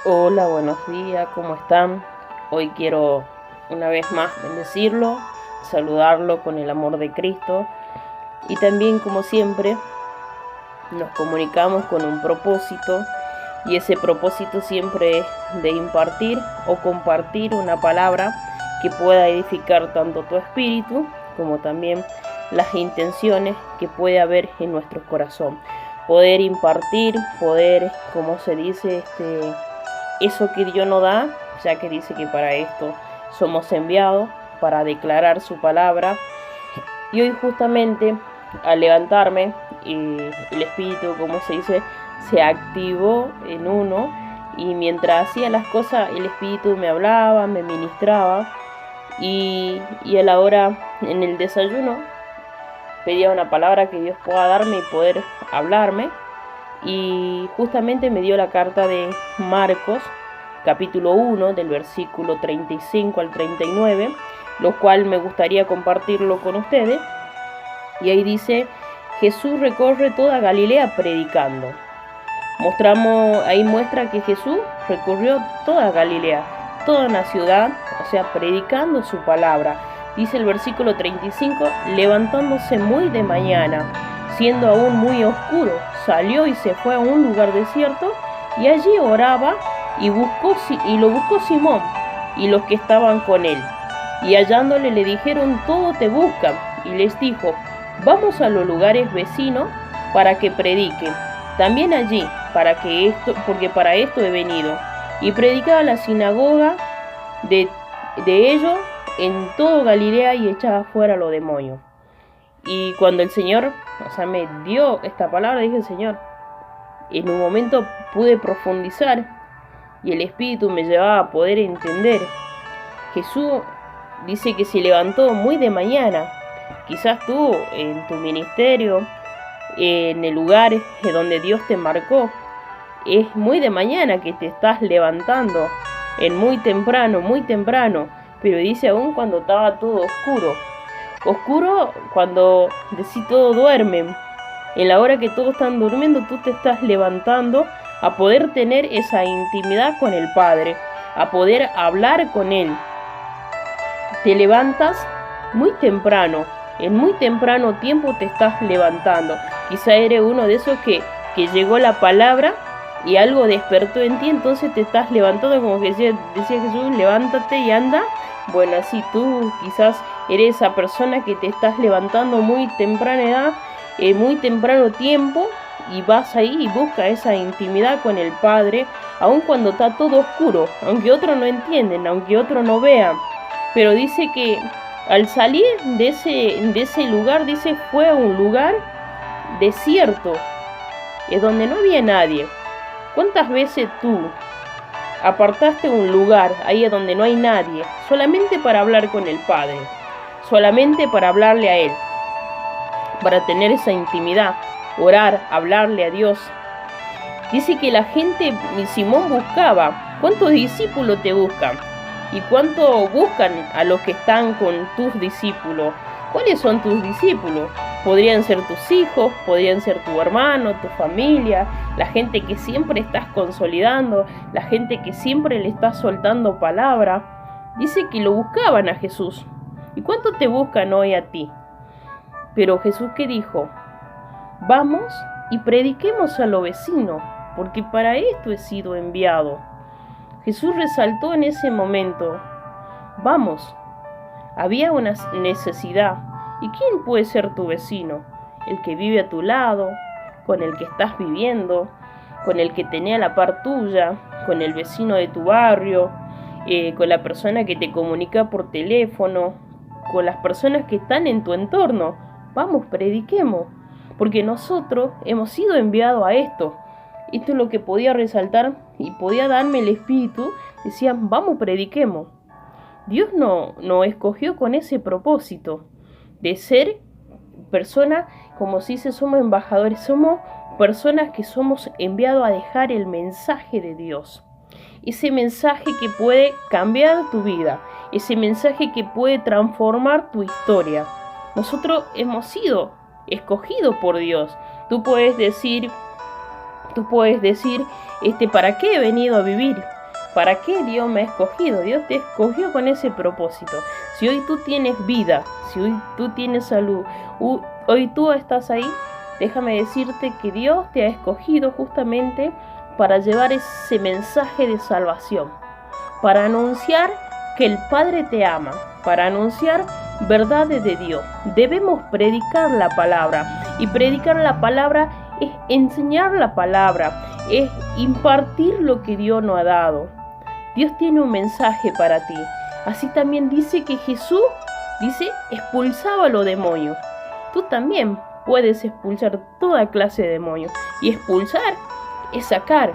Hola, buenos días, ¿cómo están? Hoy quiero una vez más bendecirlo, saludarlo con el amor de Cristo y también, como siempre, nos comunicamos con un propósito y ese propósito siempre es de impartir o compartir una palabra que pueda edificar tanto tu espíritu como también las intenciones que puede haber en nuestro corazón. Poder impartir, poder, como se dice, eso que Dios nos da, ya que dice que para esto somos enviados, para declarar su palabra. Y hoy justamente al levantarme, el espíritu, como se dice, se activó en uno y mientras hacía las cosas el espíritu me hablaba, me ministraba y a la hora en el desayuno pedía una palabra que Dios pueda darme y poder hablarme y justamente me dio la carta de Marcos capítulo 1 del versículo 35 al 39, lo cual me gustaría compartirlo con ustedes. Y ahí dice: Jesús recorre toda Galilea predicando. Ahí muestra que Jesús recorrió toda Galilea, toda una ciudad, o sea, predicando su palabra. Dice el versículo 35, levantándose muy de mañana, siendo aún muy oscuro, salió y se fue a un lugar desierto y allí oraba y lo buscó Simón y los que estaban con él. Y hallándole le dijeron: todos te buscan. Y les dijo: vamos a los lugares vecinos para que prediquen también allí, porque para esto he venido. Y predicaba la sinagoga de ellos en todo Galilea y echaba fuera los demonios. Y cuando el Señor, me dio esta palabra, dije: Señor, en un momento pude profundizar y el Espíritu me llevaba a poder entender. Jesús dice que se levantó muy de mañana. Quizás tú en tu ministerio, en el lugar donde Dios te marcó, es muy de mañana que te estás levantando, en muy temprano, pero dice aún cuando estaba todo oscuro cuando decís todos duermen, en la hora que todos están durmiendo tú te estás levantando a poder tener esa intimidad con el Padre, a poder hablar con Él. Te levantas muy temprano, en muy temprano tiempo te estás levantando. Quizá eres uno de esos que llegó la palabra y algo despertó en ti, entonces te estás levantando, como que decía Jesús: levántate y anda. Bueno, así tú quizás eres esa persona que te estás levantando muy temprana edad, muy temprano tiempo, y vas ahí y buscas esa intimidad con el Padre, aun cuando está todo oscuro, aunque otros no entienden, aunque otros no vean. Pero dice que al salir de ese lugar, dice, fue a un lugar desierto, es donde no había nadie. ¿Cuántas veces tú apartaste un lugar ahí donde no hay nadie, solamente para hablar con el Padre, solamente para hablarle a Él, para tener esa intimidad, orar, hablarle a Dios? Dice que la gente, Simón buscaba. ¿Cuántos discípulos te buscan? ¿Y cuánto buscan a los que están con tus discípulos? ¿Cuáles son tus discípulos? Podrían ser tus hijos, podrían ser tu hermano, tu familia, la gente que siempre estás consolidando, la gente que siempre le estás soltando palabra. Dice que lo buscaban a Jesús. ¿Y cuánto te buscan hoy a ti? Pero Jesús, ¿qué dijo? Vamos y prediquemos a los vecinos, porque para esto he sido enviado. Jesús resaltó en ese momento: vamos, había una necesidad. ¿Y quién puede ser tu vecino? El que vive a tu lado, con el que estás viviendo, con el que tenía la par tuya, con el vecino de tu barrio, con la persona que te comunica por teléfono, con las personas que están en tu entorno. Vamos, prediquemos, porque nosotros hemos sido enviados a esto. Esto es lo que podía resaltar y podía darme el Espíritu. Decían: vamos, prediquemos. Dios no escogió con ese propósito de ser personas, como si somos embajadores, somos personas que somos enviados a dejar el mensaje de Dios. Ese mensaje que puede cambiar tu vida, ese mensaje que puede transformar tu historia. Nosotros hemos sido escogidos por Dios. Tú puedes decir: Tú puedes decir, ¿para qué he venido a vivir? ¿Para qué Dios me ha escogido? Dios te escogió con ese propósito. Si hoy tú tienes vida, si hoy tú tienes salud, hoy tú estás ahí, déjame decirte que Dios te ha escogido justamente para llevar ese mensaje de salvación, para anunciar que el Padre te ama, para anunciar verdades de Dios. Debemos predicar la palabra, y predicar la palabra es enseñar la palabra, es impartir lo que Dios nos ha dado. Dios tiene un mensaje para ti. Así también dice que Jesús, expulsaba a los demonios. Tú también puedes expulsar toda clase de demonios. Y expulsar es sacar,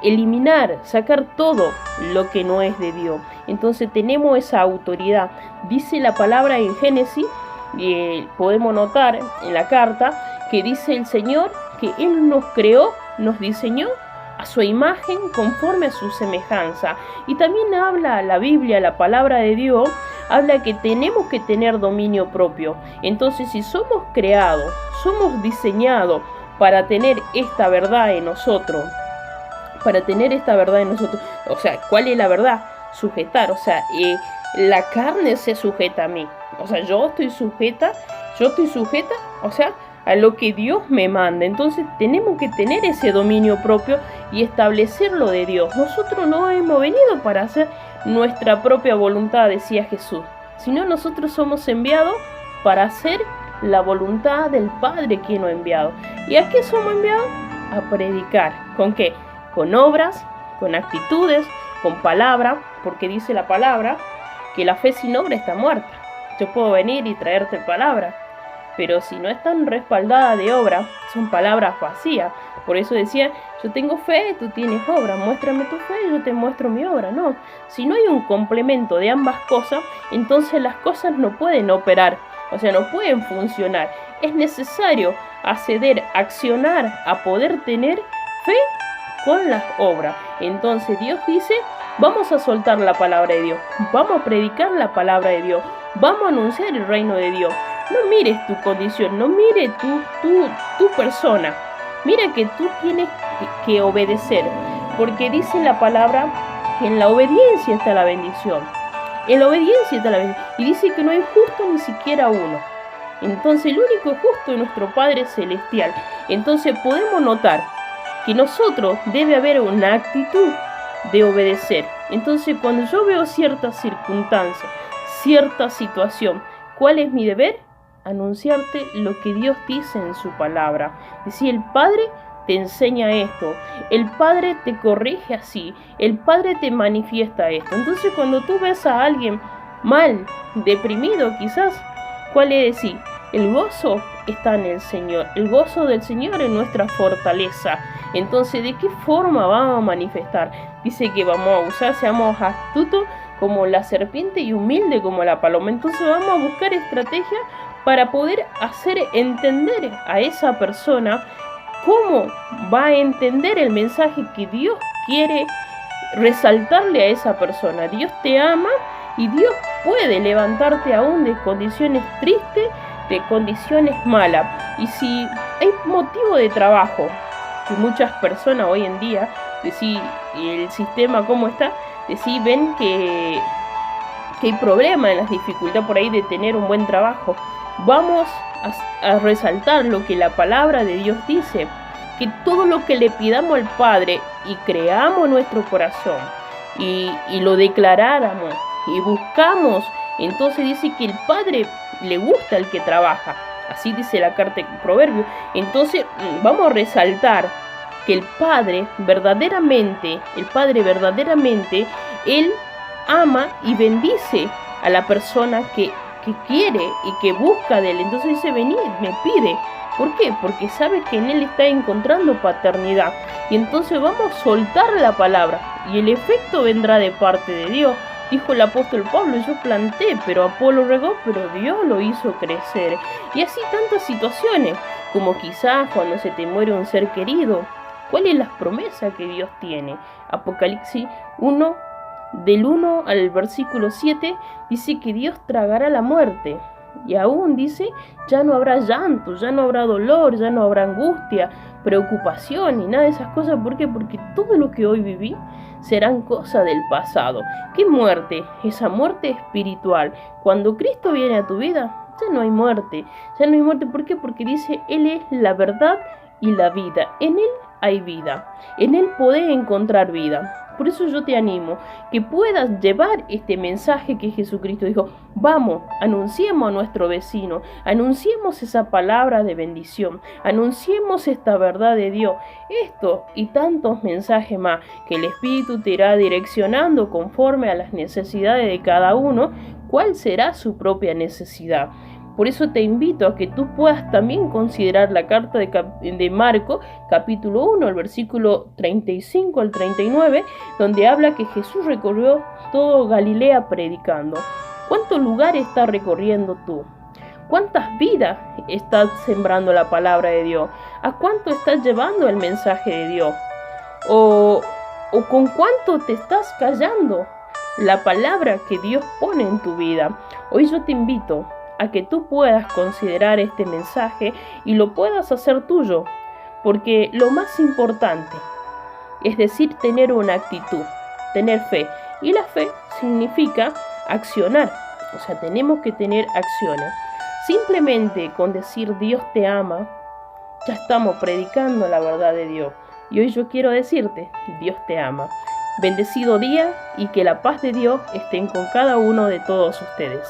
eliminar, sacar todo lo que no es de Dios. Entonces tenemos esa autoridad. Dice la palabra en Génesis, podemos notar en la carta, que dice el Señor que Él nos creó, nos diseñó a su imagen conforme a su semejanza. Y también habla la Biblia, la palabra de Dios, habla que tenemos que tener dominio propio. Entonces, si somos creados, somos diseñados para tener esta verdad en nosotros, ¿cuál es la verdad? Sujetar, la carne se sujeta a mí, yo estoy sujeta, a lo que Dios me manda. Entonces tenemos que tener ese dominio propio y establecer lo de Dios. Nosotros no hemos venido para hacer nuestra propia voluntad, decía Jesús, sino nosotros somos enviados para hacer la voluntad del Padre quien nos ha enviado. ¿Y a qué somos enviados? A predicar. ¿Con qué? Con obras, con actitudes, con palabra, porque dice la palabra que la fe sin obra está muerta. Yo puedo venir y traerte palabra, pero si no están respaldadas de obra, son palabras vacías. Por eso decía, yo tengo fe, tú tienes obra, muéstrame tu fe, yo te muestro mi obra. No, si no hay un complemento de ambas cosas, entonces las cosas no pueden operar, no pueden funcionar. Es necesario acceder, accionar, a poder tener fe con las obras. Entonces Dios dice, vamos a soltar la palabra de Dios, vamos a predicar la palabra de Dios, vamos a anunciar el reino de Dios. No mires tu condición, no mires tu persona. Mira que tú tienes que obedecer, porque dice la palabra que en la obediencia está la bendición. En la obediencia está la bendición. Y dice que no hay justo ni siquiera uno. Entonces el único justo es nuestro Padre Celestial. Entonces podemos notar que nosotros debe haber una actitud de obedecer. Entonces cuando yo veo ciertas circunstancias, cierta situación, ¿cuál es mi deber? Anunciarte lo que Dios dice en su palabra. Decir, el Padre te enseña esto, el Padre te corrige así, el Padre te manifiesta esto. Entonces cuando tú ves a alguien mal, deprimido quizás, ¿cuál es decir? El gozo está en el Señor, el gozo del Señor es nuestra fortaleza. Entonces, ¿de qué forma vamos a manifestar? Dice que vamos a usar, seamos astutos como la serpiente y humilde como la paloma. Entonces vamos a buscar estrategias para poder hacer entender a esa persona cómo va a entender el mensaje que Dios quiere resaltarle a esa persona. Dios te ama y Dios puede levantarte aún de condiciones tristes, de condiciones malas. Y si hay motivo de trabajo, que muchas personas hoy en día, el sistema cómo está, ven que hay problemas en las dificultades por ahí de tener un buen trabajo. Vamos a resaltar lo que la palabra de Dios dice, que todo lo que le pidamos al Padre y creamos nuestro corazón y lo declaráramos y buscamos, entonces dice que el Padre le gusta al que trabaja. Así dice la carta de Proverbios. Entonces vamos a resaltar que el Padre verdaderamente, Él ama y bendice a la persona que quiere y que busca de Él. Entonces dice, vení, me pide. ¿Por qué? Porque sabe que en Él está encontrando paternidad. Y entonces vamos a soltar la palabra y el efecto vendrá de parte de Dios. Dijo el apóstol Pablo, yo planté, pero Apolo regó, pero Dios lo hizo crecer. Y así tantas situaciones, como quizás cuando se te muere un ser querido. ¿Cuál es la promesa que Dios tiene? Apocalipsis 1, del 1 al versículo 7, dice que Dios tragará la muerte. Y aún dice, ya no habrá llanto, ya no habrá dolor, ya no habrá angustia, preocupación ni nada de esas cosas. ¿Por qué? Porque todo lo que hoy viví serán cosas del pasado. ¿Qué muerte? Esa muerte espiritual. Cuando Cristo viene a tu vida, ya no hay muerte. Ya no hay muerte. ¿Por qué? Porque dice, Él es la verdad y la vida. En Él hay vida. En Él podés encontrar vida. Por eso yo te animo que puedas llevar este mensaje que Jesucristo dijo. Vamos, anunciemos a nuestro vecino, anunciemos esa palabra de bendición, anunciemos esta verdad de Dios. Esto y tantos mensajes más que el Espíritu te irá direccionando conforme a las necesidades de cada uno, cuál será su propia necesidad. Por eso te invito a que tú puedas también considerar la carta de Marcos, capítulo 1, el versículo 35 al 39, donde habla que Jesús recorrió todo Galilea predicando. ¿Cuántos lugares estás recorriendo tú? ¿Cuántas vidas estás sembrando la palabra de Dios? ¿A cuánto estás llevando el mensaje de Dios? ¿O con cuánto te estás callando la palabra que Dios pone en tu vida? Hoy yo te invito a que tú puedas considerar este mensaje y lo puedas hacer tuyo, porque lo más importante es decir, tener una actitud, tener fe, y la fe significa accionar, o sea, tenemos que tener acciones. Simplemente con decir Dios te ama, ya estamos predicando la verdad de Dios, y hoy yo quiero decirte, Dios te ama. Bendecido día y que la paz de Dios esté con cada uno de todos ustedes.